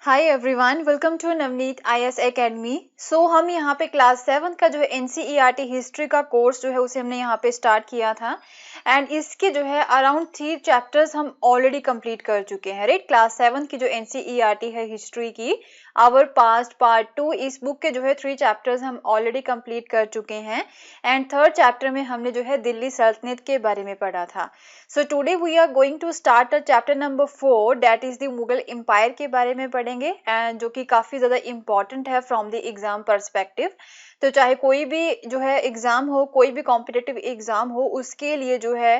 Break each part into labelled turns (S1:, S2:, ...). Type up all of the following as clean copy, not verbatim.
S1: Hi everyone, welcome to Navneet IAS academy. हम यहाँ पे क्लास 7 का जो है एनसीईआरटी हिस्ट्री का कोर्स जो है उसे हमने यहाँ पे स्टार्ट किया था एंड इसके जो है अराउंड 3 चैप्टर्स हम ऑलरेडी कंप्लीट कर चुके हैं। राइट, क्लास 7 की जो एनसीईआरटी है हिस्ट्री की आवर पास्ट पार्ट 2, इस बुक के जो है 3 चैप्टर्स हम ऑलरेडी कंप्लीट कर चुके हैं एंड थर्ड चैप्टर में हमने जो है दिल्ली सल्तनत के बारे में पढ़ा था। So today we are going to start chapter number 4 that is the Mughal empire के बारे में पढ़ेंगे एंड जो कि काफी ज्यादा इंपॉर्टेंट है फ्रॉम द एग्जाम पर्सपेक्टिव। तो चाहे कोई भी जो है एग्जाम हो, कोई भी कॉम्पिटिटिव एग्जाम हो, उसके लिए जो है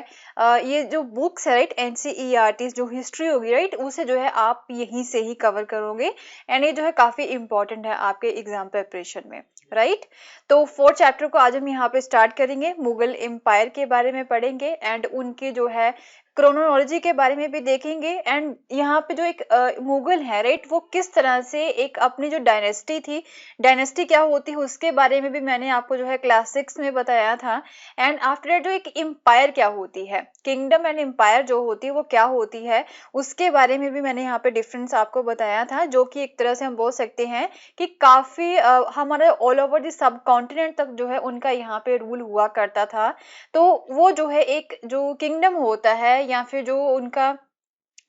S1: ये जो बुक्स है राइट, एनसीईआरटी जो हिस्ट्री होगी राइट, उसे जो है आप यहीं से ही कवर करोगे एंड ये जो है काफी इंपॉर्टेंट है आपके एग्जाम प्रिपरेशन में। राइट, तो 4th चैप्टर को आज हम यहाँ पे स्टार्ट करेंगे, मुगल एम्पायर के बारे में पढ़ेंगे एंड उनके जो है क्रोनोलॉजी के बारे में भी देखेंगे एंड यहाँ पे जो एक मुगल है राइट, वो किस तरह से एक अपनी जो डायनेस्टी थी, डायनेस्टी क्या होती है उसके बारे में भी मैंने आपको जो है क्लास 6 में बताया था एंड आफ्टर दैट जो एक एम्पायर क्या होती है, किंगडम एंड एम्पायर जो होती है वो क्या होती है, उसके बारे में भी मैंने यहाँ पे डिफरेंस आपको बताया था, जो कि एक तरह से हम बोल सकते हैं कि काफी हमारे ऑल ओवर द सब कॉन्टिनेंट तक जो है उनका यहाँ पे रूल हुआ करता था। तो वो जो है एक जो किंगडम होता है या फिर जो उनका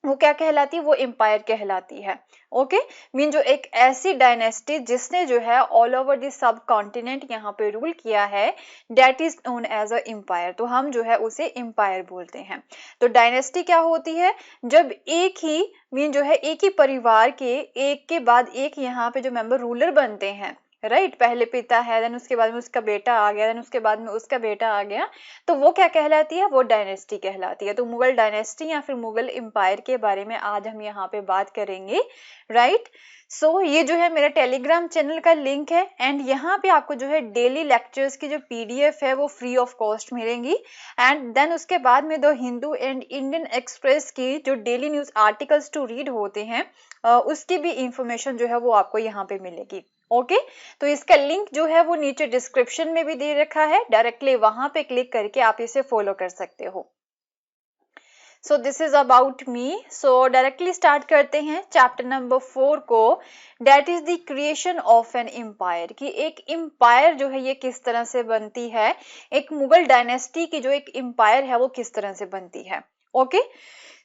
S1: वो क्या कहलाती है, वो एम्पायर कहलाती है। ओके, मीन जो एक ऐसी डायनेस्टी जिसने जो है all over the subcontinent यहाँ पे रूल किया है, that is known as a empire. तो हम जो है उसे एम्पायर बोलते हैं। तो डायनेस्टी क्या होती है, जब एक ही मीन जो है एक ही परिवार के एक के बाद एक यहाँ पे जो मेंबर रूलर बनते हैं राइट, पहले पिता है, देन उसके बाद में उसका बेटा आ गया, देन उसके बाद में उसका बेटा आ गया, तो वो क्या कहलाती है, वो डायनेस्टी कहलाती है। तो मुगल डायनेस्टी या फिर मुगल एम्पायर के बारे में आज हम यहाँ पे बात करेंगे। राइट, ये जो है मेरा टेलीग्राम चैनल का लिंक है एंड यहाँ पे आपको जो है डेली लेक्चर्स की जो पीडीएफ है वो फ्री ऑफ कॉस्ट मिलेंगी एंड देन उसके बाद में the Hindu and Indian Express की जो daily news articles to read होते हैं उसकी भी इंफॉर्मेशन जो है वो आपको यहाँ पे मिलेगी। ओके, तो इसका लिंक जो है वो नीचे डिस्क्रिप्शन में भी दे रखा है, डायरेक्टली वहां पे क्लिक करके आप इसे फॉलो कर सकते हो। So this is about me. So directly start करते हैं चैप्टर नंबर 4 को, that is the creation of an empire. कि एक एम्पायर जो है ये किस तरह से बनती है, एक मुगल डायनेस्टी की जो एक एम्पायर है वो किस तरह से बनती है। ओके,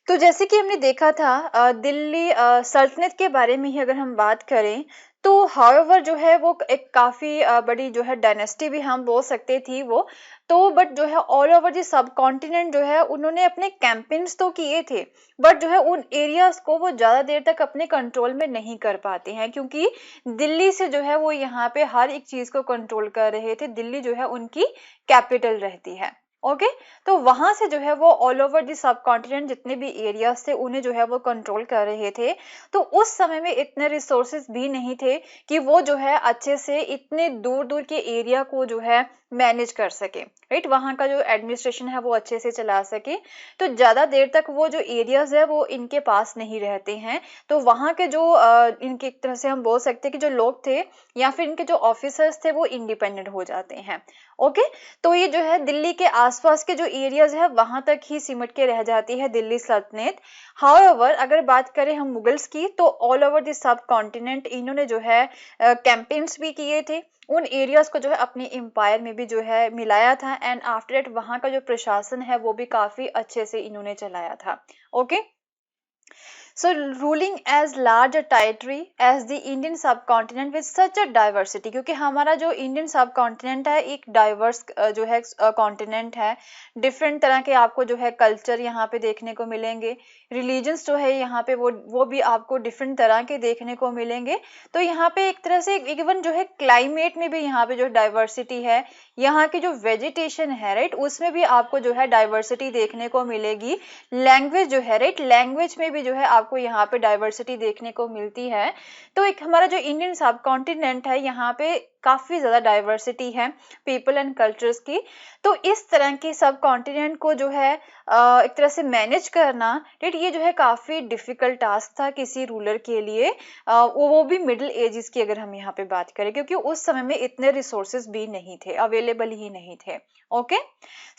S1: तो जैसे कि हमने देखा था दिल्ली सल्तनत के बारे में ही अगर हम बात करें तो हाउएवर जो है वो एक काफी बड़ी जो है डायनेस्टी भी हम बोल सकते थी वो, तो बट जो है ऑल ओवर द सब कॉन्टिनेंट जो है उन्होंने अपने कैंपेन्स तो किए थे, बट जो है उन एरियाज को वो ज्यादा देर तक अपने कंट्रोल में नहीं कर पाते हैं, क्योंकि दिल्ली से जो है वो यहाँ पे हर एक चीज को कंट्रोल कर रहे थे, दिल्ली जो है उनकी कैपिटल रहती है। ओके, तो वहां से जो है वो ऑल ओवर द सब कॉन्टिनेंट जितने भी एरियाज थे उन्हें जो है वो कंट्रोल कर रहे थे। तो उस समय में इतने रिसोर्सेज भी नहीं थे कि वो जो है अच्छे से इतने दूर दूर के एरिया को जो है मैनेज कर सके। राइट, वहां का जो एडमिनिस्ट्रेशन है वो अच्छे से चला सके, तो ज्यादा देर तक वो जो एरियाज है वो इनके पास नहीं रहते हैं। तो वहां के जो इनके एक तरह से हम बोल सकते हैं कि जो लोग थे या फिर इनके जो ऑफिसर्स थे वो इंडिपेंडेंट हो जाते हैं। ओके, तो ये जो है दिल्ली के आसपास के जो एरियाज है वहां तक ही सिमट के रह जाती है दिल्ली सल्तनत। हाउएवर अगर बात करें हम मुगल्स की, तो ऑल ओवर द सब कॉन्टिनेंट इन्होंने जो है कैंपेन्स भी किए थे, उन एरियाज को जो है अपने एम्पायर में भी जो है मिलाया था एंड आफ्टर दैट वहां का जो प्रशासन है वो भी काफी अच्छे से इन्होंने चलाया था। Okay, so ruling as large a territory as the Indian subcontinent with such a diversity, क्योंकि हमारा जो इंडियन सब कॉन्टिनेंट है एक डाइवर्स जो है कॉन्टिनेंट है, डिफरेंट तरह के आपको जो है कल्चर यहाँ पे देखने को मिलेंगे, रिलीजन्स जो है यहाँ पे वो भी आपको डिफरेंट तरह के देखने को मिलेंगे। तो यहाँ पे एक तरह से इवन जो है क्लाइमेट में भी यहाँ पे जो डाइवर्सिटी है, यहाँ की जो वेजिटेशन है राइट, उसमें भी आपको जो है डाइवर्सिटी देखने को मिलेगी। लैंग्वेज जो है राइट, लैंग्वेज में भी जो है आपको यहाँ पे डाइवर्सिटी देखने को मिलती है। तो एक हमारा जो इंडियन सब कॉन्टिनेंट है यहाँ पे काफी ज्यादा डाइवर्सिटी है पीपल एंड कल्चर्स की। तो इस तरह के सब कॉन्टिनेंट को जो है एक तरह से मैनेज करना राइट, ये जो है काफी डिफिकल्ट टास्क था किसी रूलर के लिए, वो भी मिडिल एजेस की अगर हम यहाँ पे बात करें, क्योंकि उस समय में इतने रिसोर्सेज भी नहीं थे, अवेलेबल ही नहीं थे। ओके,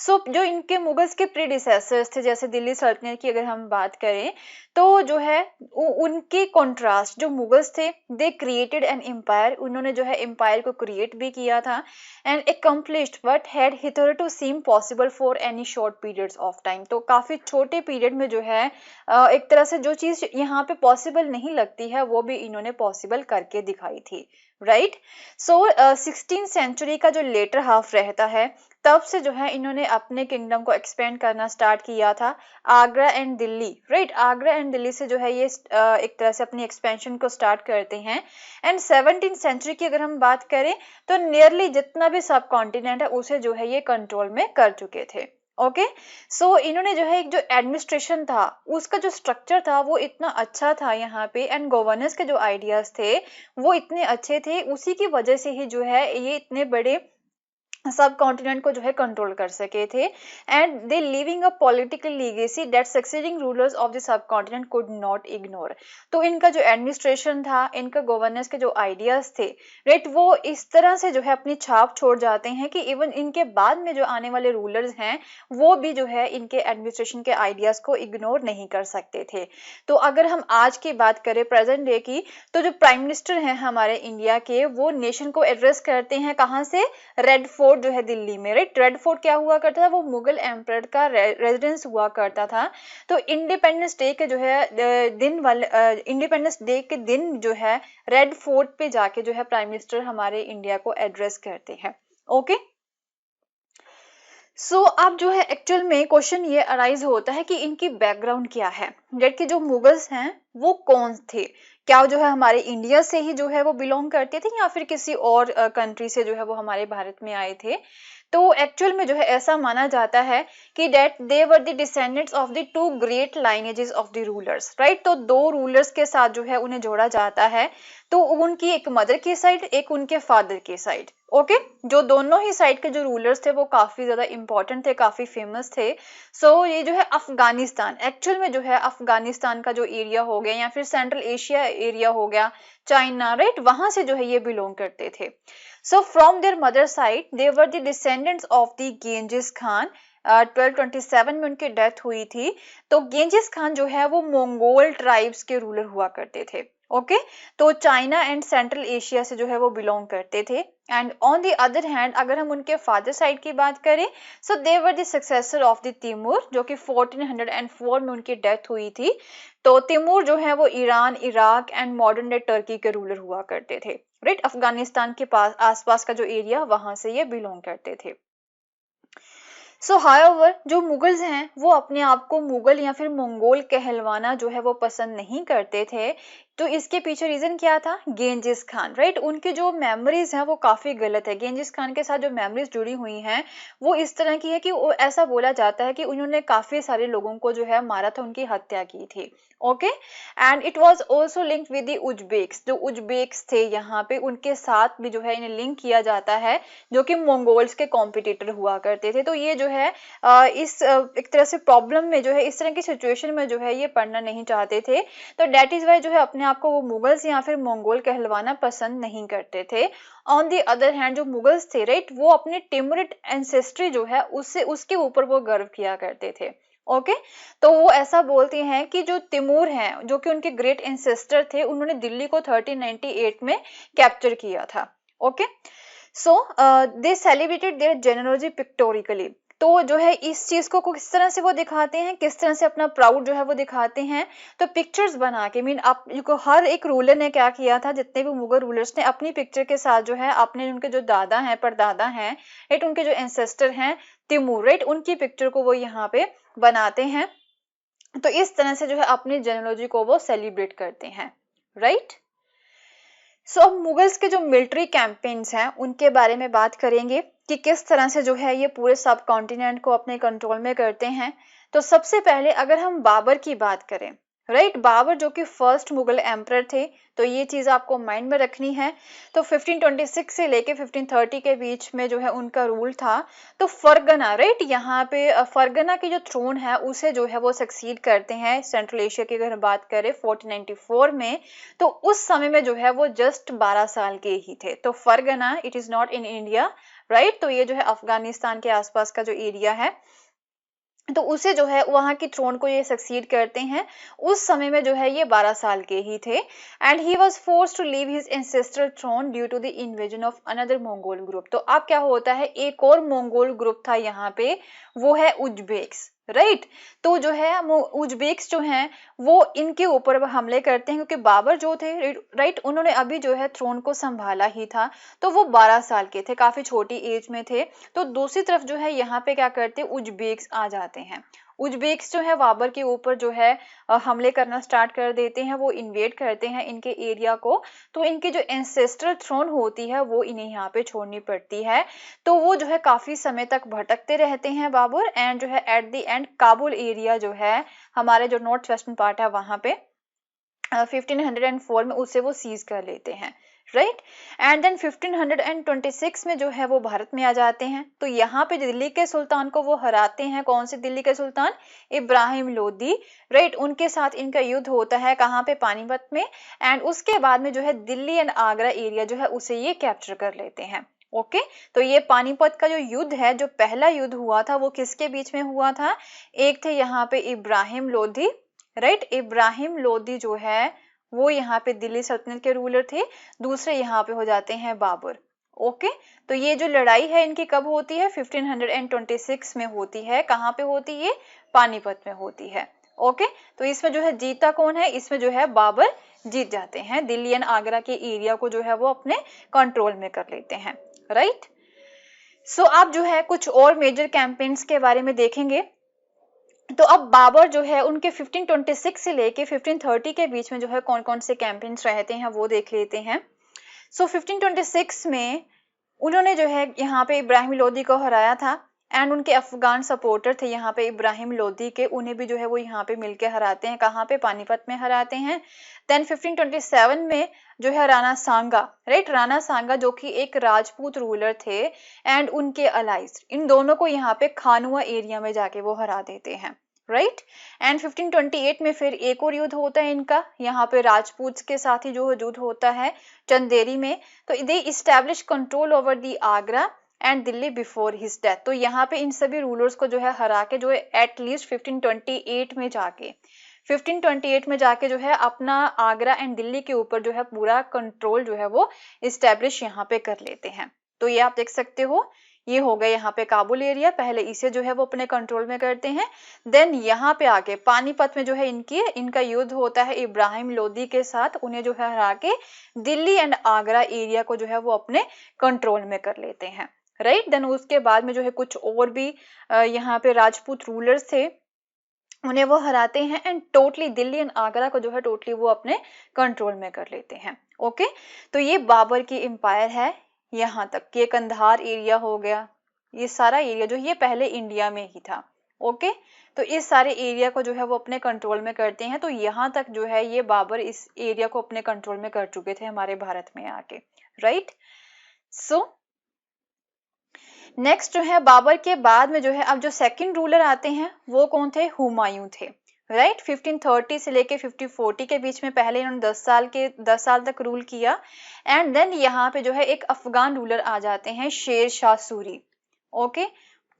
S1: जो इनके मुगल्स के प्रीडिसेसर्स थे, जैसे दिल्ली सल्तनत की अगर हम बात करें, तो जो जो है उनके कॉन्ट्रास्ट जो मुगल्स थे, दे क्रिएटेड एन एम्पायर, उन्होंने जो है एम्पायर को क्रिएट भी किया था, and accomplished what had hitherto seemed possible for any short periods of time। तो काफी छोटे पीरियड में जो है एक तरह से जो चीज यहाँ पे पॉसिबल नहीं लगती है वो भी इन्होंने पॉसिबल करके दिखाई थी, राइट। सो 16th सेंचुरी का जो लेटर हाफ रहता है, तब से जो है इन्होंने अपने किंगडम को एक्सपेंड करना स्टार्ट किया था, Agra and Delhi, right. Agra and Delhi से जो है ये एक तरह से अपनी एक्सपेंशन को स्टार्ट करते हैं। एंड 17th सेंचुरी की अगर हम बात करें तो नियरली जितना भी सब कॉन्टिनेंट है उसे जो है ये कंट्रोल में कर चुके थे। ओके, सो इन्होंने जो है एक जो एडमिनिस्ट्रेशन था उसका जो स्ट्रक्चर था वो इतना अच्छा था यहाँ पे, एंड गवर्नेंस के जो आइडियाज थे वो इतने अच्छे थे, उसी की वजह से ही जो है ये इतने बड़े सब कॉन्टिनेंट को जो है कंट्रोल कर सके थे। And they living a political legacy that succeeding rulers of the sub continent could not ignore. तो इनका जो एडमिनिस्ट्रेशन था, इनका गवर्नेंस के जो आइडियाज थे, राइट, वो इस तरह से जो है अपनी छाप छोड़ जाते हैं कि इवन इनके बाद में जो आने वाले रूलर्स हैं वो भी जो है इनके एडमिनिस्ट्रेशन के आइडियाज को इग्नोर नहीं कर सकते थे। तो अगर हम आज की बात करें प्रेजेंट डे की, तो जो प्राइम मिनिस्टर हैं हमारे इंडिया के, वो नेशन को एड्रेस करते हैं कहाँ से, रेड फोर्ट जो है दिल्ली में, राइट। रेड फोर्ट क्या हुआ करता था, वो मुगल एम्परर का रेजिडेंस हुआ करता था। तो इंडिपेंडेंस डे के जो है दिन वाले इंडिपेंडेंस डे के दिन जो है रेड फोर्ट पे जाके जो है प्राइम मिनिस्टर हमारे इंडिया को एड्रेस करते हैं। ओके, सो अब जो है एक्चुअल में क्वेश्चन ये अराइज होता है कि इनकी बैकग्राउंड क्या है, डेट के जो मुगल्स हैं वो कौन थे, क्या जो है हमारे इंडिया से ही जो है वो बिलोंग करते थे या फिर किसी और कंट्री से जो है वो हमारे भारत में आए थे। तो एक्चुअल में जो है ऐसा माना जाता है कि that they were the descendants of the two great lineages of the rulers, right. तो दो रूलर्स के साथ जो है उन्हें जोड़ा जाता है, तो उनकी एक मदर की साइड, एक उनके फादर की साइड। ओके, जो दोनों ही साइड के जो रूलर्स थे वो काफी ज्यादा इंपॉर्टेंट थे, काफी फेमस थे। सो ये जो है अफगानिस्तान, एक्चुअल में जो है अफगानिस्तान का जो एरिया हो गया या फिर सेंट्रल एशिया एरिया हो गया, चाइना, राइट, वहां से जो है ये बिलोंग करते थे। So from there mother side they were the descendants of the Ganges Khan. 1227 में उनकी डेथ हुई थी। तो गेंजिस खान जो है वो मंगोल ट्राइब्स के रूलर हुआ करते थे। ओके, तो चाइना एंड सेंट्रल एशिया से जो है वो बिलोंग करते थे। And on the other hand अगर हम उनके फादर साइड की बात करें, so they were the successor of the Timur, जो कि 1404 में उनकी डेथ हुई थी। तो तिमूर जो है वो Iran, Iraq and modern day Turkey के रूलर हुआ करते थे, राइट। अफगानिस्तान के पास आसपास का जो एरिया वहां से ये बिलोंग करते थे। सो हाउएवर जो मुगल्स हैं वो अपने आप को मुगल या फिर मंगोल कहलवाना जो है वो पसंद नहीं करते थे। तो इसके पीछे रीजन क्या था, गेंजिस खान, राइट। उनकी जो मेमोरीज हैं वो काफी गलत है, गेंजिस खान के साथ जो मेमोरीज जुड़ी हुई हैं वो इस तरह की है कि ऐसा बोला जाता है कि उन्होंने काफी सारे लोगों को जो है मारा था, उनकी हत्या की थी। Okay, and it was also linked with the Uzbeks, जो उज्बेक्स थे यहाँ पे उनके साथ भी जो है इन्हें लिंक किया जाता है, जो कि मंगोल्स के कॉम्पिटिटर हुआ करते थे। तो ये जो है एक तरह से प्रॉब्लम में जो है, इस तरह की सिचुएशन में जो है ये पढ़ना नहीं चाहते थे। तो डेट इज वाई जो है अपने आप को वो मुगल्स या फिर मंगोल कहलवाना पसंद नहीं करते थे। ऑन दी अदर हैंड जो मुगल्स थे, राइट, वो अपने टिमरिड एंसेस्ट्री जो है उससे उसके ऊपर वो गर्व किया करते थे। ओके, तो वो ऐसा बोलते हैं कि जो तिमूर हैं, जो कि उनके ग्रेट एंसेस्टर थे, उन्होंने दिल्ली को 1398 में कैप्चर किया था। Okay, so they celebrated their genealogy pictorially. तो जो है इस चीज को किस तरह से वो दिखाते हैं, किस तरह से अपना प्राउड जो है वो दिखाते हैं, तो पिक्चर्स बना के, मीन आप हर एक रूलर ने क्या किया था, जितने भी मुगल रूलर्स ने अपनी पिक्चर के साथ जो है अपने उनके जो दादा हैं, परदादा हैं, राइट, उनके जो एंसेस्टर हैं तिमूर, राइट, उनकी पिक्चर को वो यहाँ पे बनाते हैं। तो इस तरह से जो है अपनी जेनोलॉजी को वो सेलिब्रेट करते हैं, राइट। सो अब मुगल्स के जो मिलिट्री कैंपेन्स हैं उनके बारे में बात करेंगे कि किस तरह से जो है ये पूरे सब कॉन्टिनेंट को अपने कंट्रोल में करते हैं। तो सबसे पहले अगर हम बाबर की बात करें, राइट, बाबर जो कि फर्स्ट मुगल एम्परर थे, तो ये चीज आपको माइंड में रखनी है। तो 1526 से लेके 1530 के बीच में जो है उनका रूल था। तो फरगना, राइट, यहाँ पे फरगना की जो थ्रोन है उसे जो है वो सक्सीड करते हैं सेंट्रल एशिया की अगर बात करें 1494 में। तो उस समय में जो है वो जस्ट 12 साल के ही थे। तो Fergana, it is not in India, right, तो ये जो है अफगानिस्तान के आसपास का जो एरिया है। तो उसे जो है वहां की थ्रोन को ये सक्सीड करते हैं। उस समय में जो है ये 12 साल के ही थे and he was forced to leave his ancestral throne due to the invasion of another Mongol group. तो अब क्या होता है, एक और मंगोल ग्रुप था यहाँ पे, वो है उज्बेक्स, राइट। तो जो है उज्बेक्स जो हैं वो इनके ऊपर हमले करते हैं, क्योंकि बाबर जो थे, राइट, उन्होंने अभी जो है थ्रोन को संभाला ही था, तो वो 12 साल के थे, काफी छोटी एज में थे। तो दूसरी तरफ जो है यहाँ पे क्या करते हैं, उज्बेक्स आ जाते हैं। उज्बेक्स जो है बाबर के ऊपर जो है हमले करना स्टार्ट कर देते हैं, वो इन्वेड करते हैं इनके एरिया को। तो इनकी जो एंसेस्ट्रल थ्रोन होती है वो इन्हें यहाँ पे छोड़नी पड़ती है। तो वो जो है काफी समय तक भटकते रहते हैं बाबर, एंड जो है at the end Kabul area जो है हमारे जो नॉर्थ वेस्टर्न पार्ट है वहां पे 1504 में उसे वो सीज कर लेते हैं, राइट। एंड देन 1526 में जो है वो भारत में आ जाते हैं। तो यहाँ पे दिल्ली के सुल्तान को वो हराते हैं। कौन से दिल्ली के सुल्तान? इब्राहिम लोदी, राइट। उनके साथ इनका युद्ध होता है, कहाँ पे? पानीपत में। एंड उसके बाद में जो है दिल्ली एंड आगरा एरिया जो है उसे ये कैप्चर कर लेते हैं। ओके तो ये पानीपत का जो युद्ध है, जो पहला युद्ध हुआ था, वो किसके बीच में हुआ था? एक थे यहाँ पे इब्राहिम लोदी, राइट। इब्राहिम लोदी जो है वो यहाँ पे दिल्ली सल्तनत के रूलर थे। दूसरे यहाँ पे हो जाते हैं बाबर। ओके तो ये जो लड़ाई है इनकी कब होती है? 1526 में होती है। कहाँ पे होती है? पानीपत में होती है। ओके तो इसमें जो है जीता कौन है? इसमें जो है बाबर जीत जाते हैं। दिल्ली एंड आगरा के एरिया को जो है वो अपने कंट्रोल में कर लेते हैं, राइट। सो आप जो है कुछ और मेजर कैंपेन्स के बारे में देखेंगे। तो अब बाबर जो है उनके 1526 से लेके 1530 के बीच में जो है कौन कौन से कैंपेन्स रहते हैं वो देख लेते हैं। सो 1526 में उन्होंने जो है यहाँ पे इब्राहिम लोदी को हराया था, एंड उनके अफगान सपोर्टर थे यहाँ पे इब्राहिम लोदी के, उन्हें भी जो है वो यहाँ पे मिलके हराते हैं। कहाँ पे? पानीपत में हराते हैं। देन 1527 में जो है राणा सांगा, राइट, राणा सांगा जो कि एक राजपूत रूलर थे, एंड उनके अलाइज, इन दोनों को यहाँ पे खानुआ एरिया में जाके वो हरा देते हैं, राइट। एंड 1528 में फिर एक और युद्ध होता है इनका, यहाँ पे राजपूत के साथ ही जो युद्ध होता है चंदेरी में। तो दे establish control over the Agra and Delhi before his death. तो यहाँ पे इन सभी रूलर्स को जो है हरा के जो है एटलीस्ट 1528 में जाके जो है अपना आगरा एंड दिल्ली के ऊपर जो है पूरा कंट्रोल जो है वो इस्टेब्लिश यहाँ पे कर लेते हैं। तो ये आप देख सकते हो, ये हो गया यहाँ पे काबुल एरिया, पहले इसे जो है वो अपने कंट्रोल में करते हैं। देन यहाँ पे आके पानीपत में जो है इनका युद्ध होता है इब्राहिम लोदी के साथ, उन्हें जो है हरा के दिल्ली एंड आगरा एरिया को जो है वो अपने कंट्रोल में कर लेते हैं, राइट। देन उसके बाद में जो है कुछ और भी यहाँ पे राजपूत रूलर्स थे, उन्हें वो हराते हैं, and totally Delhi and Agra को जो है टोटली वो अपने कंट्रोल में कर लेते हैं। ओके तो ये बाबर की एम्पायर है। यहाँ तक ये कंधार एरिया हो गया, ये सारा एरिया जो ये पहले इंडिया में ही था। ओके तो इस सारे एरिया को जो है वो अपने कंट्रोल में करते हैं। तो यहाँ तक जो है ये बाबर इस एरिया को अपने कंट्रोल में कर चुके थे हमारे भारत में आके, राइट। सो नेक्स्ट जो है बाबर के बाद में जो है अब जो सेकंड रूलर आते हैं वो कौन थे? हुमायूं थे, राइट। 1530 से लेके 1540 के बीच में पहले इन्होंने 10 साल तक रूल किया। एंड देन यहाँ पे जो है एक अफगान रूलर आ जाते हैं, शेर शाह सूरी। ओके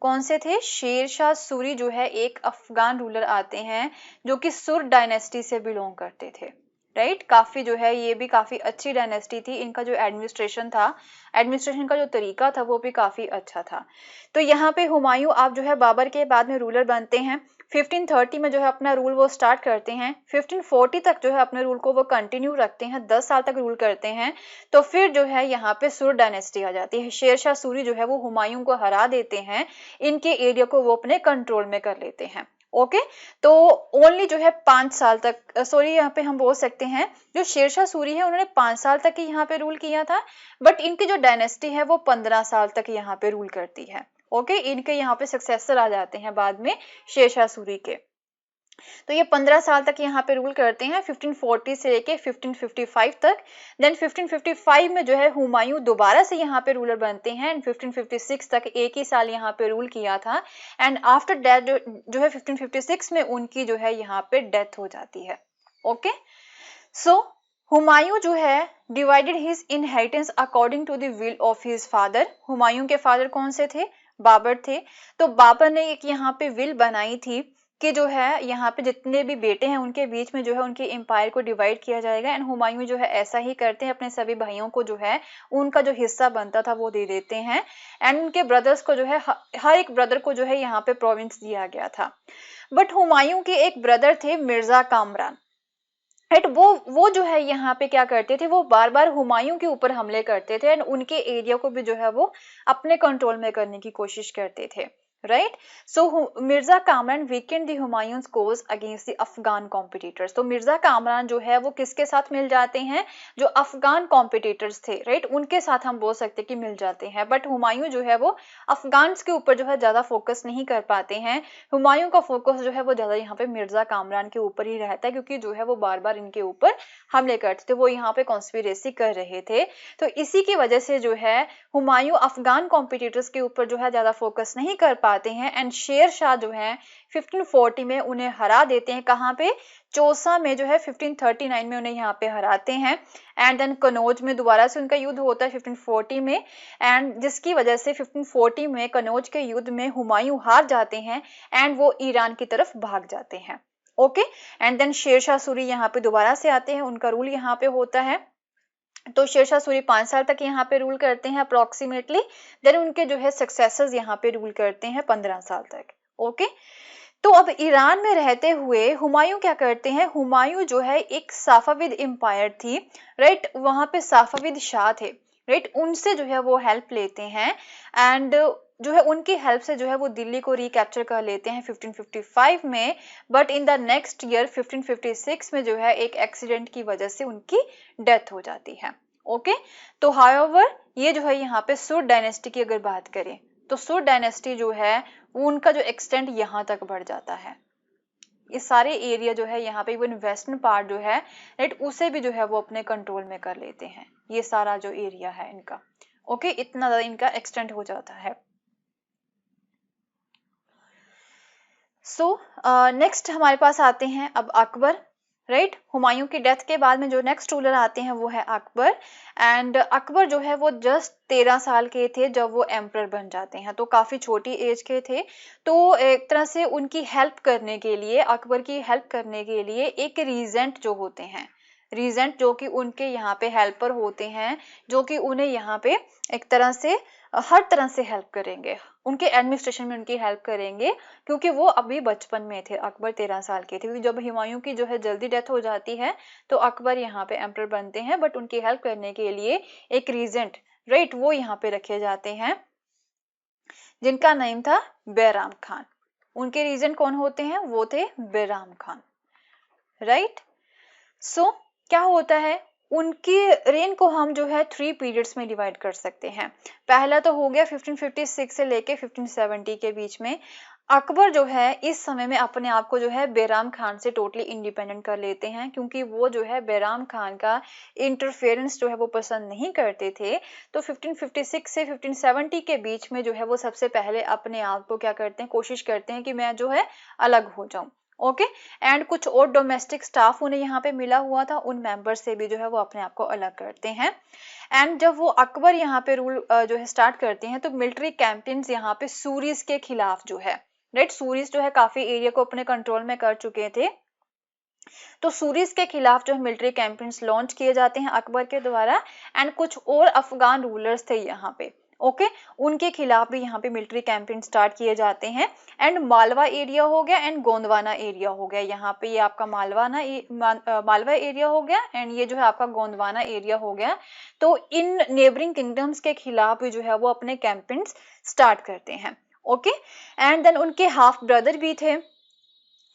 S1: कौन से थे? शेर शाह सूरी जो है एक अफगान रूलर आते हैं जो कि सुर डायनेस्टी से बिलोंग करते थे, राइट। काफी जो है ये भी काफी अच्छी डायनेस्टी थी। इनका जो एडमिनिस्ट्रेशन था, एडमिनिस्ट्रेशन का जो तरीका था वो भी काफी अच्छा था। तो यहाँ पे हुमायूं आप जो है बाबर के बाद में रूलर बनते हैं। 1530 में जो है अपना रूल वो स्टार्ट करते हैं। 1540 तक जो है अपने रूल को वो कंटिन्यू रखते हैं, 10 साल तक रूल करते हैं। तो फिर जो है यहाँ पे सुर डायनेस्टी आ जाती है। शेर शाह सूरी जो है वो हुमायूं को हरा देते हैं, इनके एरिया को वो अपने कंट्रोल में कर लेते हैं। ओके तो ओनली जो है 5 साल तक, सॉरी यहाँ पे हम बोल सकते हैं जो शेरशाह सूरी है उन्होंने 5 साल तक ही यहाँ पे रूल किया था, बट इनकी जो डायनेस्टी है वो 15 साल तक यहाँ पे रूल करती है। ओके इनके यहाँ पे सक्सेसर आ जाते हैं बाद में शेरशाह सूरी के। तो ये 15 साल तक यहाँ पे रूल करते हैं 1540 से लेके 1555 तक। देन 1555 में जो है हुमायूं दोबारा से यहाँ पे रूलर बनते हैं, एंड 1556 तक एक ही साल यहाँ पे रूल किया था। एंड आफ्टर डेथ जो है 1556 में उनकी जो है यहाँ पे डेथ हो जाती है। ओके सो हुमायूं जो है divided his inheritance according to the will of his father. Humayun के फादर कौन से थे? बाबर थे। तो बाबर ने एक यहाँ पे विल बनाई थी कि जो है यहाँ पे जितने भी बेटे हैं उनके बीच में जो है उनके एम्पायर को डिवाइड किया जाएगा। एंड हुमायूं जो है ऐसा ही करते हैं, अपने सभी भाइयों को जो है उनका जो हिस्सा बनता था वो दे देते हैं। एंड उनके ब्रदर्स को जो है हर एक ब्रदर को जो है यहाँ पे प्रोविंस दिया गया था। बट हुमायूं के एक ब्रदर थे मिर्जा कामरान, राइट। वो जो है यहाँ पे क्या करते थे, वो बार बार हुमायूं के ऊपर हमले करते थे एंड उनके एरिया को भी जो है वो अपने कंट्रोल में करने की कोशिश करते थे, right. So Mirza Kamran weakened the Humayun's cause against the Afghan competitors. तो मिर्जा कामरान जो है वो किसके साथ मिल जाते हैं, जो अफगान कॉम्पिटिटर्स थे, राइट, उनके साथ हम बोल सकते कि मिल जाते हैं। बट हुमायूं जो है वो अफगान्स के ऊपर जो है ज्यादा फोकस नहीं कर पाते हैं। हुमायूं का फोकस जो है वो ज्यादा यहाँ पे मिर्जा कामरान के ऊपर ही रहता है, क्योंकि जो है वो बार बार इनके ऊपर हमले करते थे, वो यहाँ पे कॉन्स्पिरेसी कर रहे थे। तो इसी की वजह से जो है हुमायूं अफगान कॉम्पिटिटर्स के ऊपर जो है ज्यादा फोकस नहीं कर पाते हैं। एंड शेर शाह जो है 1540 में उन्हें हरा देते हैं। कहाँ पे, चौसा में जो है 1539 में उन्हें यहाँ पे हराते हैं। एंड देन कनौज में दोबारा से उनका युद्ध होता है 1540 में, एंड जिसकी वजह से 1540 में कनौज के युद्ध में हुमायूं हार जाते हैं एंड वो ईरान की तरफ भाग जाते हैं। Okay, and then Sher Shah Suri यहाँ पे दोबारा से आते हैं, उनका रूल यहाँ पे होता है। तो शेरशाह सूरी 5 साल तक यहाँ पे रूल करते हैं अप्रोक्सीमेटली। देन उनके जो है सक्सेसर्स यहाँ पे रूल करते हैं 15 साल तक। ओके, तो अब ईरान में रहते हुए हुमायूं क्या करते हैं, हुमायूं जो है एक साफाविद एम्पायर थी, राइट, वहां पे साफाविद शाह थे, राइट, उनसे जो है वो हेल्प लेते हैं। एंड जो है उनकी हेल्प से जो है वो दिल्ली को रिकैप्चर कर लेते हैं 1555 में। But in the next year 1556 में जो है एक एक्सीडेंट की वजह से उनकी डेथ हो जाती है। ओके, तो हाउएवर ये जो है यहाँ पे सुर डायनेस्टी की अगर बात करें तो सुर डायनेस्टी जो है उनका जो एक्सटेंट यहाँ तक बढ़ जाता है। ये सारे एरिया जो है यहाँ पे इवन वेस्टर्न पार्ट जो है, राइट, उसे भी जो है वो अपने कंट्रोल में कर लेते हैं। ये सारा जो एरिया है इनका, ओके, इतना ज्यादा इनका एक्सटेंट हो जाता है। सो नेक्स्ट हमारे पास आते हैं अब अकबर, राइट। हुमायूं की डेथ के बाद में जो नेक्स्ट रूलर आते हैं वो है अकबर। एंड अकबर जो है वो जस्ट 13 साल के थे जब वो एम्परर बन जाते हैं, तो काफी छोटी एज के थे। तो एक तरह से उनकी हेल्प करने के लिए, अकबर की हेल्प करने के लिए एक रीजेंट जो होते हैं, रीजेंट जो कि उनके यहाँ पे हेल्पर होते हैं, जो कि उन्हें यहाँ पे एक तरह से हर तरह से हेल्प करेंगे, उनके एडमिनिस्ट्रेशन में उनकी हेल्प करेंगे, क्योंकि वो अभी बचपन में थे। अकबर 13 साल के थे, क्योंकि जब हुमायूं की जो है जल्दी डेथ हो जाती है तो अकबर यहाँ पे एम्परर बनते हैं। बट उनकी हेल्प करने के लिए एक रीजेंट, राइट, वो यहाँ पे रखे जाते हैं, जिनका नाम था बैराम खान। उनके रीजेंट कौन होते हैं, वो थे बैराम खान, राइट। सो क्या होता है, उनकी रेन को हम जो है 3 पीरियड्स में डिवाइड कर सकते हैं। पहला तो हो गया 1556 से लेके 1570 के बीच में। अकबर जो है इस समय में अपने आप को जो है बैराम खान से टोटली इंडिपेंडेंट कर लेते हैं, क्योंकि वो जो है बैराम खान का इंटरफेरेंस जो है वो पसंद नहीं करते थे। तो 1556 से 1570 के बीच में जो है वो सबसे पहले अपने आप को क्या करते हैं, कोशिश करते हैं कि मैं जो है अलग हो जाऊं। ओके, एंड कुछ और डोमेस्टिक स्टाफ उन्हें यहाँ पे मिला हुआ था, उन मेंबर से भी जो है वो अपने आप को अलग करते हैं। एंड जब वो अकबर यहाँ पे रूल जो है स्टार्ट करते हैं तो मिलिट्री कैंपेन्स यहाँ पे सूरीज के खिलाफ जो है, राइट, सूरीज जो है काफी एरिया को अपने कंट्रोल में कर चुके थे, तो सूरीज के खिलाफ जो है मिलिट्री कैंपेन्स लॉन्च किए जाते हैं अकबर के द्वारा। एंड कुछ और अफगान रूलर्स थे यहाँ पे, ओके, उनके खिलाफ भी यहाँ पे मिलिट्री कैंपेन स्टार्ट किए जाते हैं। एंड मालवा एरिया हो गया एंड गोंदवाना एरिया हो गया, यहाँ पे ये आपका मालवा एरिया हो गया एंड ये जो है आपका गोंदवाना एरिया हो गया। तो इन नेबरिंग किंगडम्स के खिलाफ भी जो है वो अपने कैंपेन्स स्टार्ट करते हैं। ओके, एंड देन उनके हाफ ब्रदर भी थे,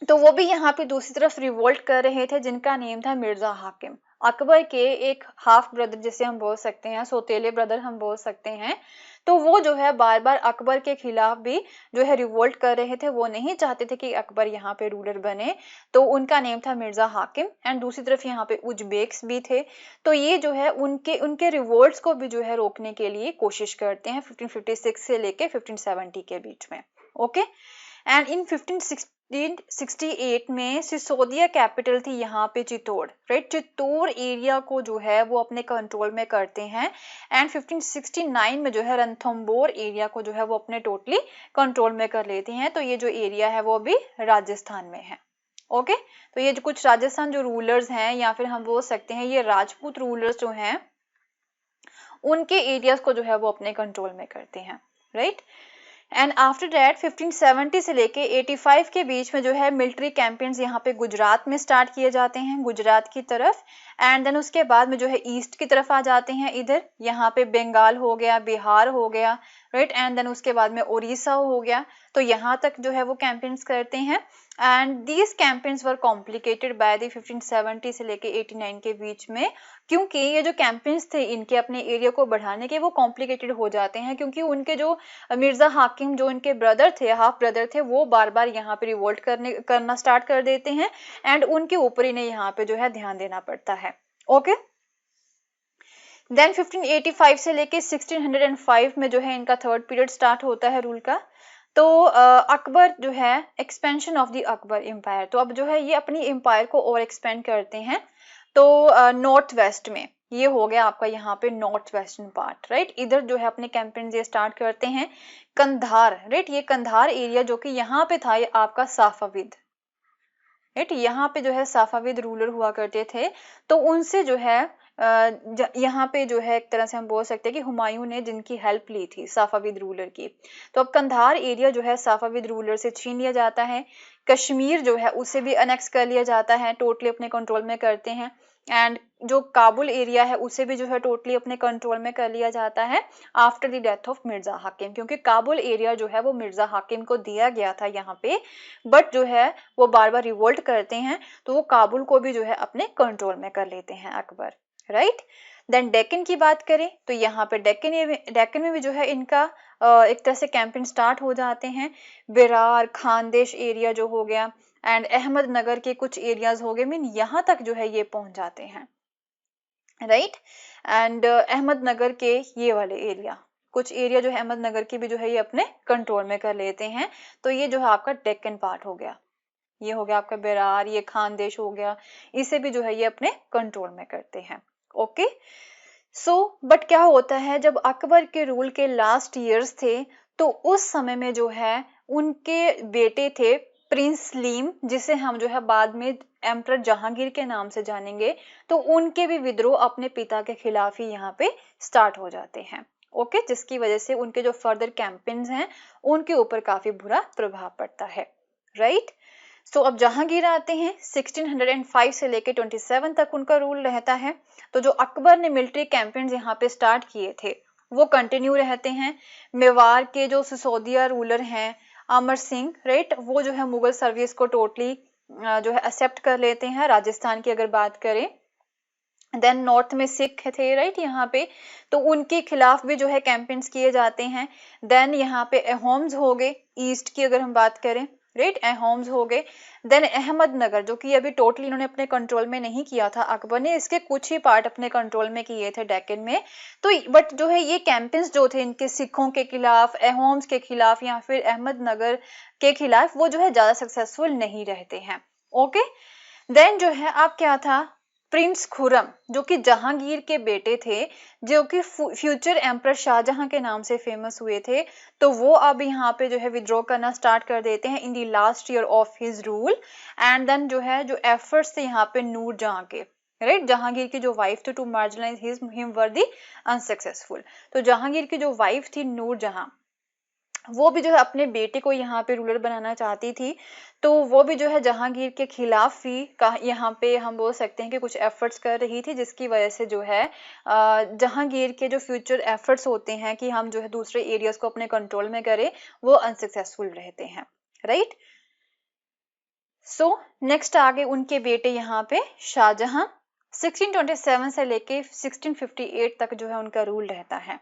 S1: तो वो भी यहाँ पे दूसरी तरफ रिवोल्ट कर रहे थे, जिनका नेम था मिर्जा हाकिम। अकबर के एक हाफ ब्रदर जिसे हम बोल सकते हैं, सौतेले ब्रदर हम बोल सकते हैं। तो वो जो है बार बार अकबर के खिलाफ भी जो है रिवोल्ट कर रहे थे, वो नहीं चाहते थे कि अकबर यहाँ पे रूलर बने। तो उनका नेम था मिर्जा हाकिम। एंड दूसरी तरफ यहाँ पे उज्बेक्स भी थे, तो ये जो है उनके रिवोल्ट्स को भी जो है रोकने के लिए कोशिश करते हैं 1556 से लेके 1570 के बीच में। ओके, एंड इन 1568 में सिसोदिया कैपिटल थी यहाँ पे चित्तौड़, राइट। चित्तौड़ एरिया को जो है वो अपने कंट्रोल में करते हैं एंड 1569 में जो है रणथंभौर एरिया को जो है वो अपने टोटली कंट्रोल में कर लेते हैं। तो ये जो एरिया है वो अभी राजस्थान में है। ओके, तो ये जो कुछ राजस्थान जो रूलर्स हैं या फिर हम बोल सकते हैं ये राजपूत रूलर्स जो हैं उनके एरियाज को जो है वो अपने कंट्रोल में करते हैं, राइट। एंड आफ्टर दैट 1570 से लेके 85 के बीच में जो है मिलिट्री कैंपेन्स यहाँ पे गुजरात में स्टार्ट किए जाते हैं, गुजरात की तरफ। एंड देन उसके बाद में जो है ईस्ट की तरफ आ जाते हैं, इधर यहाँ पे बंगाल हो गया, बिहार हो गया, राइट। एंड देन उसके बाद में उड़ीसा हो गया। तो यहाँ तक जो है वो कैंपेन्स करते हैं and these campaigns were complicated by the 1570 से लेके 89 के बीच में, क्योंकि ये जो कैंपेन्स थे इनके अपने एरिया को बढ़ाने के वो कॉम्प्लिकेटेड हो जाते हैं, क्योंकि उनके जो मिर्जा हाकिम जो इनके ब्रदर थे, हाफ ब्रदर थे, वो बार बार यहाँ पे रिवोल्ट करना स्टार्ट कर देते हैं एंड उनके ऊपर इन्हें यहाँ पे जो है ध्यान देना पड़ता है। ओके, देन 1585 से लेके 1605 में जो है इनका थर्ड पीरियड स्टार्ट होता है रूल का। तो अकबर जो है expansion of the Akbar empire, तो अब जो है ये अपनी एम्पायर को और एक्सपेंड करते हैं। तो नॉर्थ वेस्ट में ये हो गया आपका यहाँ पे नॉर्थ वेस्टर्न पार्ट, राइट। इधर जो है अपने कैंपेन ये स्टार्ट करते हैं। कंधार, राइट, ये कंधार एरिया जो कि यहाँ पे था ये आपका साफाविद, राइट। यहाँ पे जो है साफाविद रूलर हुआ करते थे, तो उनसे जो है यहाँ पे जो है एक तरह से हम बोल सकते हैं कि हुमायूं ने जिनकी हेल्प ली थी साफाविद रूलर की। तो अब कंधार एरिया जो है साफाविद रूलर से छीन लिया जाता है। कश्मीर जो है उसे भी अनेक्स कर लिया जाता है, टोटली अपने कंट्रोल में करते हैं। एंड जो काबुल एरिया है उसे भी जो है टोटली अपने कंट्रोल में कर लिया जाता है after the death of Mirza हाकिम, क्योंकि काबुल एरिया जो है वो मिर्जा हाकिम को दिया गया था यहाँ पे, बट जो है वो बार बार रिवोल्ट करते हैं, तो वो काबुल को भी जो है अपने कंट्रोल में कर लेते हैं अकबर, राइट। देन डेक्कन की बात करें तो यहाँ पे डेक्कन में भी जो है इनका एक तरह से कैंपेन स्टार्ट हो जाते हैं। विरार खानदेश एरिया जो हो गया एंड अहमदनगर के कुछ एरियाज हो गए, मीन यहाँ तक जो है ये पहुंच जाते हैं, राइट। एंड अहमदनगर के ये वाले एरिया, कुछ एरिया जो है अहमदनगर की भी जो है ये अपने कंट्रोल में कर लेते हैं। तो ये जो है आपका डेक्कन पार्ट हो गया, ये हो गया आपका बिरार, ये खानदेश हो गया, इसे भी जो है ये अपने कंट्रोल में करते हैं। ओके, सो बट क्या होता है जब अकबर के रूल के लास्ट ईयर्स थे तो उस समय में जो है उनके बेटे थे प्रिंस सलीम, जिसे हम जो है बाद में एम्परर जहांगीर के नाम से जानेंगे, तो उनके भी विद्रोह अपने पिता के खिलाफ ही यहाँ पे स्टार्ट हो जाते हैं। ओके, जिसकी वजह से उनके जो फर्दर कैंपेन्स हैं उनके ऊपर काफी बुरा प्रभाव पड़ता है, राइट। सो अब जहांगीर आते हैं, 1605 से लेके 27 तक उनका रूल रहता है। तो जो अकबर ने मिलिट्री कैंपेन्स यहाँ पे स्टार्ट किए थे वो कंटिन्यू रहते हैं। मेवाड़ के जो सिसोदिया रूलर हैं अमर सिंह, राइट, वो जो है मुगल सर्विस को टोटली जो है एक्सेप्ट कर लेते हैं। राजस्थान की अगर बात करें, देन नॉर्थ में सिख थे, राइट, यहाँ पे, तो उनके खिलाफ भी जो है कैंपेन्स किए जाते हैं। देन यहाँ पे अहोम्स हो गए, ईस्ट की अगर हम बात करें, राइट, अहोम्स हो गए। देन अहमदनगर जो कि अभी टोटली इन्होंने अपने कंट्रोल में नहीं किया था अकबर ने, इसके कुछ ही पार्ट अपने कंट्रोल में किए थे डेक्कन में। तो बट जो है ये कैंपेन्स जो थे इनके सिखों के खिलाफ, अहोम्स के खिलाफ या फिर अहमदनगर के खिलाफ, वो जो है ज्यादा सक्सेसफुल नहीं रहते हैं। ओके, देन जो है अब क्या था, प्रिंस खुरम जो कि जहांगीर के बेटे थे, जो कि फ्यूचर एम्परर शाहजहां के नाम से फेमस हुए थे, तो वो अब यहाँ पे जो है विद्रोह करना स्टार्ट कर देते हैं in the last year of his rule. And then जो है जो एफर्ट्स थे यहाँ पे नूरजहां के, राइट, जहांगीर की जो वाइफ थी to marginalise him were the unsuccessful. तो जहांगीर की जो वाइफ थी नूरजहां, वो भी जो है अपने बेटे को यहाँ पे रूलर बनाना चाहती थी, तो वो भी जो है जहांगीर के खिलाफ ही यहाँ पे हम बोल सकते हैं कि कुछ एफर्ट्स कर रही थी, जिसकी वजह से जो है जहांगीर के जो फ्यूचर एफर्ट्स होते हैं कि हम जो है दूसरे एरियाज को अपने कंट्रोल में करें, वो अनसक्सेसफुल रहते हैं, राइट। सो नेक्स्ट आगे उनके बेटे यहाँ पे शाहजहां, 1627 से लेके 1658 तक जो है उनका रूल रहता है।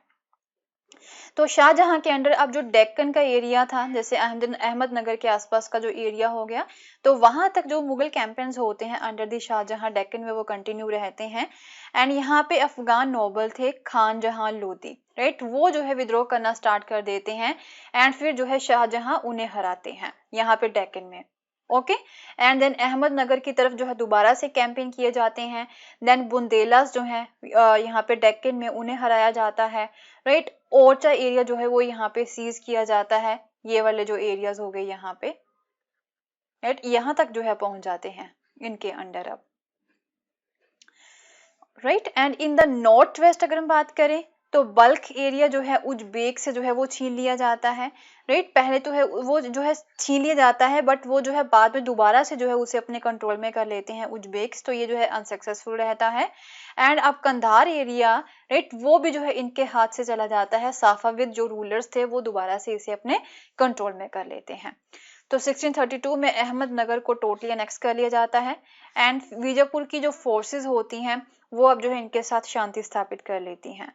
S1: तो शाहजहां के अंडर अब जो डेक्कन का एरिया था, जैसे अहमदनगर के आसपास का जो एरिया हो गया, तो वहां तक जो मुगल कैंपेन्स होते हैं अंडर दी शाहजहां डेक्कन में वो कंटिन्यू रहते हैं। एंड यहाँ पे अफगान नोबल थे खान जहां लोदी, राइट, वो जो है विद्रोह करना स्टार्ट कर देते हैं एंड फिर जो है शाहजहां उन्हें हराते हैं यहाँ पे डेक्कन में। ओके। एंड देन अहमदनगर की तरफ जो है दोबारा से कैंपेन किए जाते हैं। देन बुंदेलास जो है यहाँ पे डेक्कन में उन्हें हराया जाता है, राइट। ओरछा एरिया जो है वो यहाँ पे सीज किया जाता है, ये वाले जो एरियाज हो गए यहाँ पे, राइट, यहाँ तक जो है पहुंच जाते हैं इनके अंडर अब, right. And in the north west अगर हम बात करें तो बल्ख एरिया जो है उज्बेक से जो है वो छीन लिया जाता है, राइट। पहले तो है वो जो है छीन लिया जाता है, बट वो जो है बाद में दोबारा से जो है उसे अपने कंट्रोल में कर लेते हैं उज्बेक्स, तो ये जो है अनसक्सेसफुल रहता है। एंड अब कंधार एरिया, राइट, वो भी जो है इनके हाथ से चला जाता है, साफाविद जो रूलर्स थे वो दोबारा से इसे अपने कंट्रोल में कर लेते हैं। तो 1632 में अहमदनगर को टोटली अनेक्स कर लिया जाता है। एंड बीजापुर की जो फोर्सेस होती हैं वो अब जो है इनके साथ शांति स्थापित कर लेती हैं।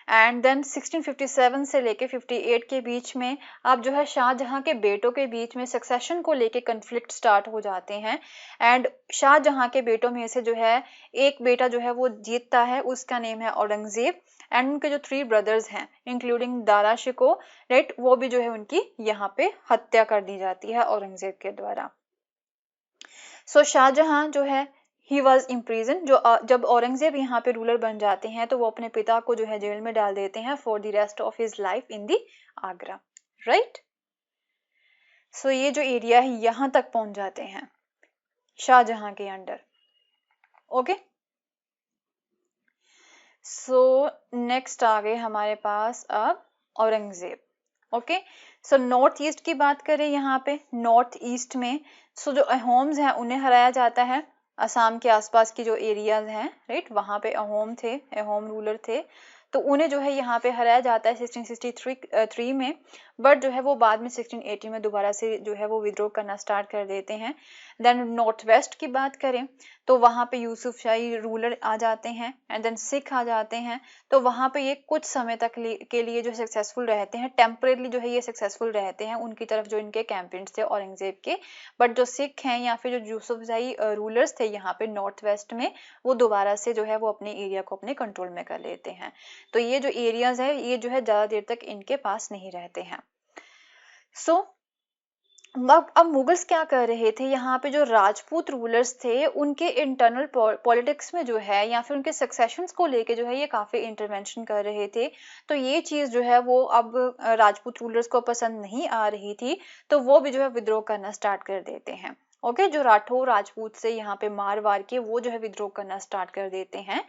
S1: एंड देन 1657 से लेके 58 के बीच में अब जो है शाहजहां के बेटों के बीच में सक्सेशन को लेके कन्फ्लिक्ट स्टार्ट हो जाते हैं। एंड शाहजहां के बेटों में से जो है एक बेटा जो है वो जीतता है, उसका नेम है औरंगजेब। एंड उनके जो 3 ब्रदर्स हैं इंक्लूडिंग दारा शिको, राइट, वो भी जो है उनकी यहाँ पे हत्या कर दी जाती है औरंगजेब के द्वारा। सो शाहजहां जो है ही वॉज इम्प्रिजन, जो जब औरंगजेब यहाँ पे रूलर बन जाते हैं तो वो अपने पिता को जो है जेल में डाल देते हैं for the rest of his life in the Agra, right. So ये जो एरिया है यहाँ तक पहुंच जाते हैं शाहजहां के अंडर, ओके। सो नेक्स्ट आ गए हमारे पास अब Aurangzeb, okay. So north east की बात करें यहाँ पे, नॉर्थ ईस्ट में सो जो अहोम्स हैं उन्हें हराया जाता है। असम के आसपास की जो एरियाज हैं, राइट, वहां पे अहोम थे, अहोम रूलर थे, तो उन्हें जो है यहाँ पे हराया जाता है 1663 में। बट जो है वो बाद में 1680 में दोबारा से जो है वो विद्रोह करना स्टार्ट कर देते हैं। देन नॉर्थ वेस्ट की बात करें तो वहां पे यूसुफ शाही रूलर आ जाते हैं, एंड देन सिख आ जाते हैं। तो वहां पे ये कुछ समय तक के लिए जो सक्सेसफुल रहते हैं, टेम्परेली जो है ये सक्सेसफुल रहते हैं उनकी तरफ जो इनके कैंपेन्स थे औरंगजेब के। बट जो सिख हैं या फिर जो यूसुफ शाही रूलर्स थे यहाँ पे नॉर्थ वेस्ट में, वो दोबारा से जो है वो अपने एरिया को अपने कंट्रोल में कर लेते हैं। तो ये जो एरियाज है ये जो है ज्यादा देर तक इनके पास नहीं रहते हैं। सो अब मुगल्स क्या कर रहे थे, यहाँ पे जो राजपूत रूलर्स थे उनके इंटरनल पॉलिटिक्स में जो है या फिर उनके सक्सेशंस को लेके जो है ये काफी इंटरवेंशन कर रहे थे। तो ये चीज जो है वो अब राजपूत रूलर्स को पसंद नहीं आ रही थी, तो वो भी जो है विद्रोह करना स्टार्ट कर देते हैं, ओके। जो राठौर राजपूत से यहाँ पे मार वार के वो जो है विद्रोह करना स्टार्ट कर देते हैं।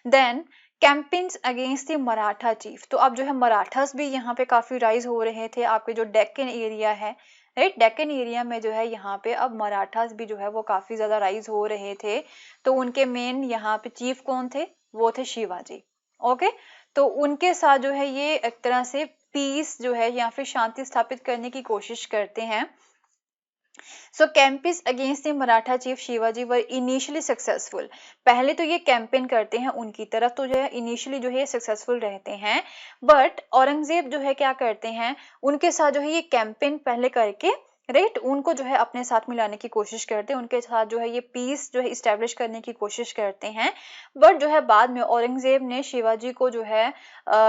S1: Then campaigns against the Maratha chief, तो अब जो है मराठास भी यहाँ पे काफी राइज हो रहे थे। आपके जो डेक्कन एरिया है, राइट, डेक्कन एरिया में जो है यहाँ पे अब मराठास भी जो है वो काफी ज्यादा राइज हो रहे थे। तो उनके मेन यहाँ पे चीफ कौन थे, वो थे शिवाजी, ओके। तो उनके साथ जो है ये एक तरह से पीस जो है या फिर शांति स्थापित करने की कोशिश करते हैं। So campaigns against the Maratha chief Shivaji were initially successful. पहले तो ये कैंपेन करते हैं उनकी तरफ, तो जो है इनिशियली जो है सक्सेसफुल रहते हैं। बट औरंगजेब जो है क्या करते हैं, उनके साथ जो है ये कैंपेन पहले करके, राइट, उनको जो है अपने साथ मिलाने की कोशिश करते हैं, उनके साथ जो है ये पीस जो है इस्टेब्लिश करने की कोशिश करते हैं। बट जो है बाद में औरंगजेब ने शिवाजी को जो है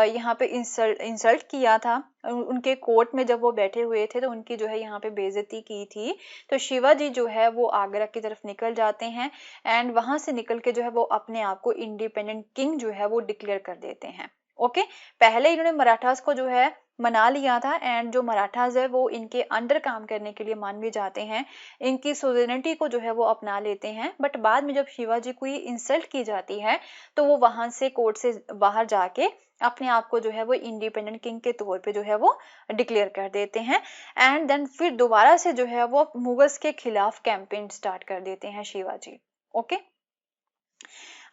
S1: यहाँ पे इंसल्ट किया था। उनके कोर्ट में जब वो बैठे हुए थे तो उनकी जो है यहाँ पे बेइज्जती की थी। तो शिवाजी जो है वो आगरा की तरफ निकल जाते हैं, एंड वहां से निकल के जो है वो अपने आप को इंडिपेंडेंट किंग जो है वो डिक्लेयर कर देते हैं, ओके। पहले इन्होंने मराठास को जो है मना लिया था, एंड जो मराठास है वो इनके अंडर काम करने के लिए मान भी जाते हैं, इनकी सोवेरेनिटी को जो है वो अपना लेते हैं। बट बाद में जब शिवाजी को इंसल्ट की जाती है तो वो वहां से कोर्ट से बाहर जाके अपने आप को जो है वो इंडिपेंडेंट किंग के तौर पे जो है वो डिक्लेयर कर देते हैं। एंड देन फिर दोबारा से जो है वो मुगल्स के खिलाफ कैंपेन स्टार्ट कर देते हैं शिवाजी, ओके।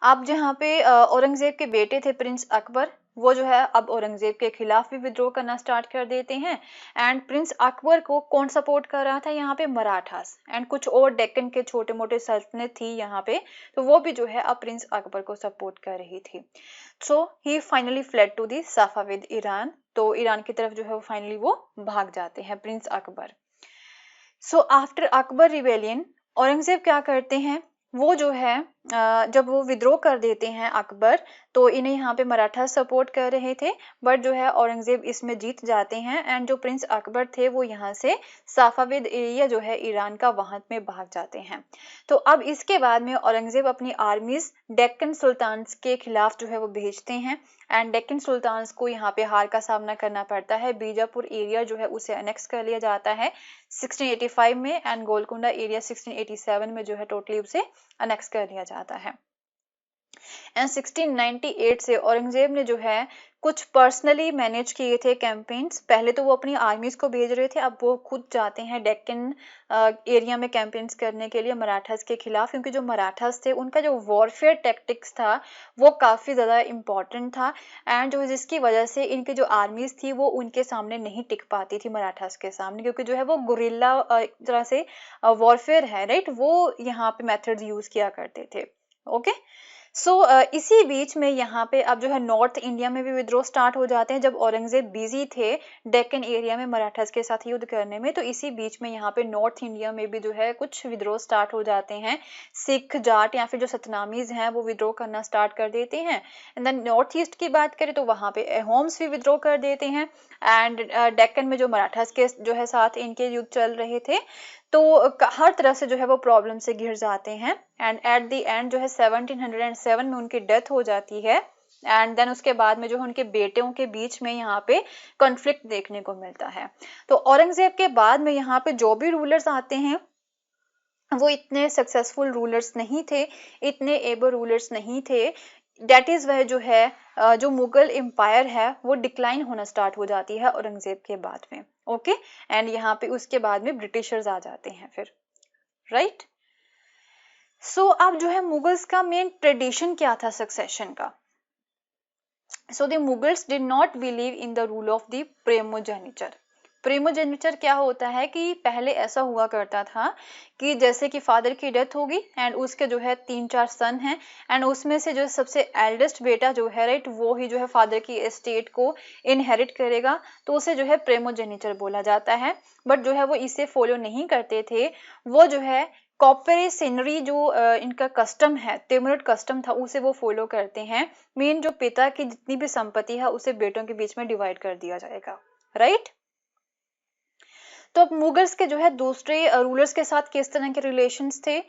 S1: अब जहाँ पे औरंगजेब के बेटे थे प्रिंस अकबर, वो जो है अब औरंगजेब के खिलाफ भी विद्रोह करना स्टार्ट कर देते हैं। एंड प्रिंस अकबर को कौन सपोर्ट कर रहा था यहाँ पे, मराठास, एंड कुछ और डेक्कन के छोटे मोटे सल्तनत थी यहाँ पे, तो वो भी जो है अब प्रिंस अकबर को सपोर्ट कर रही थी। So he finally fled to the Safavid Iran, तो ईरान की तरफ जो है फाइनली वो भाग जाते हैं prince Akbar. So after Akbar rebellion Aurangzeb क्या करते हैं, वो जो है जब वो विद्रोह कर देते हैं अकबर, तो इन्हें यहाँ पे मराठा सपोर्ट कर रहे थे, बट जो है औरंगजेब इसमें जीत जाते हैं एंड जो प्रिंस अकबर थे वो यहाँ से साफाविद एरिया जो है ईरान का वहां में भाग जाते हैं। तो अब इसके बाद में औरंगजेब अपनी आर्मीज डेक्कन सुल्तान्स के खिलाफ जो है वो भेजते हैं एंड डेक्कन सुल्तान्स को यहाँ पे हार का सामना करना पड़ता है। बीजापुर एरिया जो है उसे अनेक्स कर लिया जाता है 1685 में एंड गोलकुंडा एरिया 1687 में जो है टोटली उसे अनेक्स कर लिया जाता है। एंड 1698 से औरंगजेब ने जो है कुछ पर्सनली मैनेज किए थे कैंपेन्स। पहले तो वो अपनी आर्मीज को भेज रहे थे, अब वो खुद जाते हैं डेक्कन एरिया में कैंपेन्स करने के लिए मराठास के खिलाफ, क्योंकि जो मराठास थे उनका जो वॉरफेयर टैक्टिक्स था वो काफ़ी ज़्यादा इम्पॉर्टेंट था एंड जो जिसकी वजह से इनकी जो आर्मीज थी वो उनके सामने नहीं टिक पाती थी मराठास के सामने, क्योंकि जो है वो गुरिल्ला एक तरह से वॉरफेयर है, राइट, वो यहाँ पे मेथड्स यूज किया करते थे। ओके, इसी बीच में यहाँ पे अब जो है नॉर्थ इंडिया में भी विद्रोह स्टार्ट हो जाते हैं। जब औरंगजेब बिजी थे डेक्कन एरिया में मराठास के साथ युद्ध करने में, तो इसी बीच में यहाँ पे नॉर्थ इंडिया में भी जो है कुछ विद्रोह स्टार्ट हो जाते हैं। सिख, जाट या फिर जो सतनामीज हैं वो विद्रोह करना स्टार्ट कर देते हैं। एंड देन नॉर्थ ईस्ट की बात करें तो वहाँ पे होम्स भी विद्रोह कर देते हैं एंड डेक्कन में जो मराठास के जो है साथ इनके युद्ध चल रहे थे, तो हर तरह से जो है वो प्रॉब्लम से घिर जाते हैं एंड एट द एंड जो है 1707 में उनकी डेथ हो जाती है एंड देन उसके बाद में जो है उनके बेटों के बीच में यहाँ पे कॉन्फ्लिक्ट देखने को मिलता है। तो औरंगजेब के बाद में यहाँ पे जो भी रूलर्स आते हैं वो इतने सक्सेसफुल रूलर्स नहीं थे, इतने एबल रूलर्स नहीं थे। डेट इज वह जो है जो मुगल एम्पायर है वो डिक्लाइन होना स्टार्ट हो जाती है औरंगजेब के बाद में। ओके, एंड यहाँ पे उसके बाद में ब्रिटिशर्स आ जाते हैं फिर, राइट। अब जो है मुगल्स का मेन ट्रेडिशन क्या था सक्सेशन का? So the Mughals did not believe in the rule of the primogeniture. Primogeniture क्या होता है कि पहले ऐसा हुआ करता था कि जैसे कि फादर की डेथ होगी एंड उसके जो है 3-4 सन हैं एंड उसमें से जो सबसे एल्डेस्ट बेटा जो है, राइट, वो ही जो है फादर की एस्टेट को इनहेरिट करेगा, तो उसे जो है प्रेमोजेनिचर बोला जाता है। बट जो है वो इसे फॉलो नहीं करते थे, वो जो है कॉपरेसिनरी जो इनका कस्टम है, तिमुरिड कस्टम था, उसे वो फॉलो करते हैं। मेन जो पिता की जितनी भी संपत्ति है उसे बेटों के बीच में डिवाइड कर दिया जाएगा, राइट। तो अब मुगल्स के जो है दूसरे रूलर्स के साथ किस तरह के रिलेशंस थे,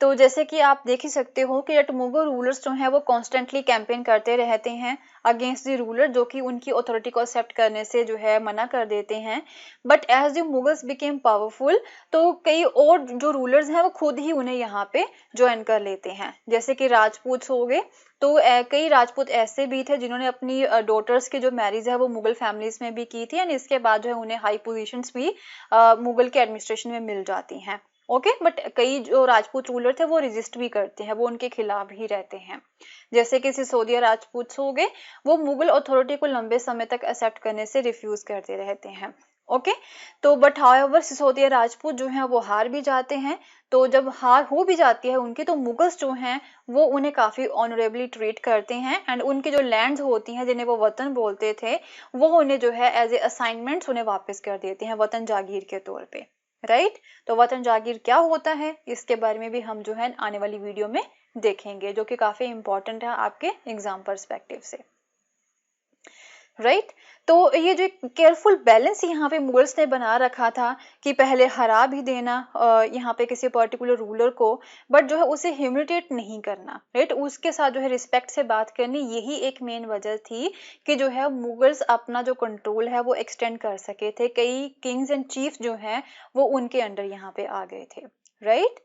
S1: तो जैसे कि आप देख ही सकते हो कि मुगल रूलर्स जो है वो कॉन्स्टेंटली कैंपेन करते रहते हैं अगेंस्ट द रूलर, जो कि उनकी अथॉरिटी को एक्सेप्ट करने से जो है मना कर देते हैं। But as the Mughals became powerful, तो कई और जो रूलर्स हैं वो खुद ही उन्हें यहाँ पे ज्वाइन कर लेते हैं, जैसे कि राजपूत हो गए। तो कई राजपूत ऐसे भी थे जिन्होंने अपनी डॉटर्स की जो मैरिज है वो मुगल फैमिलीज में भी की थी एंड इसके बाद जो है उन्हें हाई पोजीशंस भी मुगल के एडमिनिस्ट्रेशन में मिल जाती हैं। ओके, बट कई जो राजपूत रूलर थे वो रेजिस्ट भी करते हैं, वो उनके खिलाफ ही रहते हैं, जैसे कि सिसोदिया राजपूत हो गए, वो मुगल अथॉरिटी को लंबे समय तक एक्सेप्ट करने से रिफ्यूज करते रहते हैं। ओके, तो बट हाउएवर सिसोदिया राजपूत जो हैं वो हार भी जाते हैं। तो जब हार हो भी जाती है उनकी, तो मुगल्स जो हैं वो उन्हें काफी ऑनरेबली ट्रीट करते हैं एंड उनकी जो लैंड्स होती हैं जिन्हें वो वतन बोलते थे, वो उन्हें जो है एज ए असाइनमेंट्स उन्हें वापस कर देते हैं वतन जागीर के तौर पे, राइट। तो वतन जागीर क्या होता है इसके बारे में भी हम जो है आने वाली वीडियो में देखेंगे, जो कि काफी इंपॉर्टेंट है आपके एग्जाम पर्सपेक्टिव से, राइट। तो ये जो केयरफुल बैलेंस यहाँ पे मुगल्स ने बना रखा था कि पहले हरा भी देना यहाँ पे किसी पर्टिकुलर रूलर को, बट जो है उसे ह्यूमिलिएट नहीं करना, राइट, उसके साथ जो है रिस्पेक्ट से बात करनी, यही एक मेन वजह थी कि जो है मुगल्स अपना जो कंट्रोल है वो एक्सटेंड कर सके थे। कई किंग्स एंड चीफ जो है वो उनके अंडर यहाँ पे आ गए थे, राइट।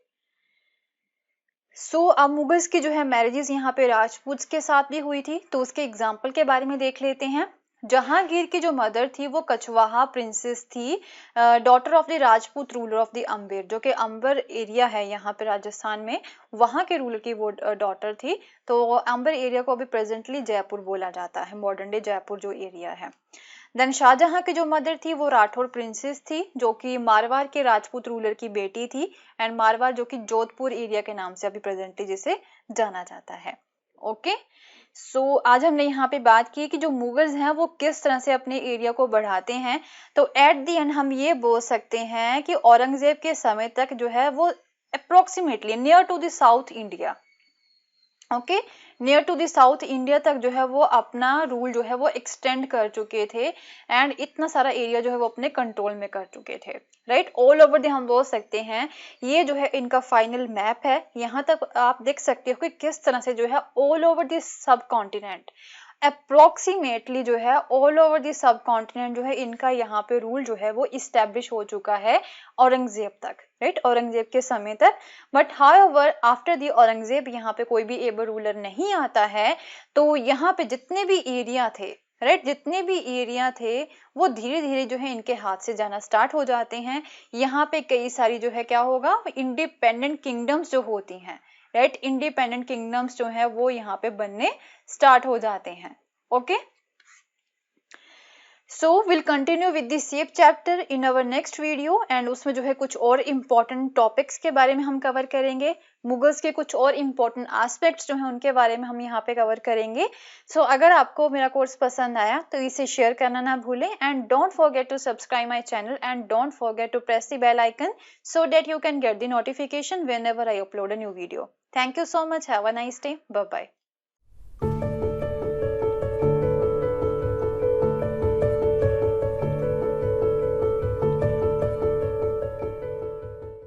S1: अब मुगल्स की जो है मैरिजेस यहाँ पे राजपूत के साथ भी हुई थी, तो उसके एग्जाम्पल के बारे में देख लेते हैं। जहांगीर की जो मदर थी वो कछवाहा प्रिंसेस थी, daughter of the Rajput ruler of the Amber, जो कि अंबर एरिया है यहाँ पे राजस्थान में, वहां के रूलर की वो डॉटर थी। तो अंबर एरिया को अभी प्रेजेंटली जयपुर बोला जाता है, मॉडर्न डे जयपुर जो एरिया है। देन शाहजहां की जो मदर थी वो राठौर प्रिंसेस थी, जो कि मारवाड़ के राजपूत रूलर की बेटी थी एंड मारवाड़ जो कि जोधपुर एरिया के नाम से अभी प्रेजेंटली जिसे जाना जाता है। ओके, आज हमने यहाँ पे बात की कि जो मुगल्स हैं वो किस तरह से अपने एरिया को बढ़ाते हैं। तो एट द एंड हम ये बोल सकते हैं कि औरंगजेब के समय तक जो है वो approximately near to the south India, okay, near to the south India तक जो है वो अपना रूल जो है वो एक्सटेंड कर चुके थे एंड इतना सारा एरिया जो है वो अपने कंट्रोल में कर चुके थे, राइट। ऑल ओवर द हम बोल सकते हैं ये जो है इनका फाइनल मैप है। यहाँ तक आप देख सकते हो कि किस तरह से जो है ऑल ओवर द सब कॉन्टिनेंट अप्रोक्सीमेटली जो है ऑल ओवर द सब कॉन्टिनेंट जो है इनका यहाँ पे रूल जो है वो इस्टेब्लिश हो चुका है औरंगजेब तक, राइट, औरंगजेब के समय तक। But however after the Aurangzeb यहाँ पे कोई भी एबल रूलर नहीं आता है, तो यहाँ पे जितने भी एरिया थे, राइट, जितने भी एरिया थे वो धीरे धीरे जो है इनके हाथ से जाना स्टार्ट हो जाते हैं। यहाँ पे कई सारी जो है क्या होगा, इंडिपेंडेंट किंगडम्स जो होती हैं, राइट, इंडिपेंडेंट किंगडम्स जो है वो यहाँ पे बनने स्टार्ट हो जाते हैं, okay. So will continue with the safe chapter in our next video and उसमें जो है कुछ और इम्पोर्टेंट टॉपिक्स के बारे में हम कवर करेंगे, मुगल्स के कुछ और इम्पोर्टेंट एस्पेक्ट्स जो हैं उनके बारे में हम यहाँ पे कवर करेंगे। सो अगर आपको मेरा कोर्स पसंद आया तो इसे शेयर करना ना भूलें and don't forget to subscribe my channel and don't forget to press the bell icon so that you can get the notification whenever I upload a new video. Thank you so much. Have a nice day. Bye bye.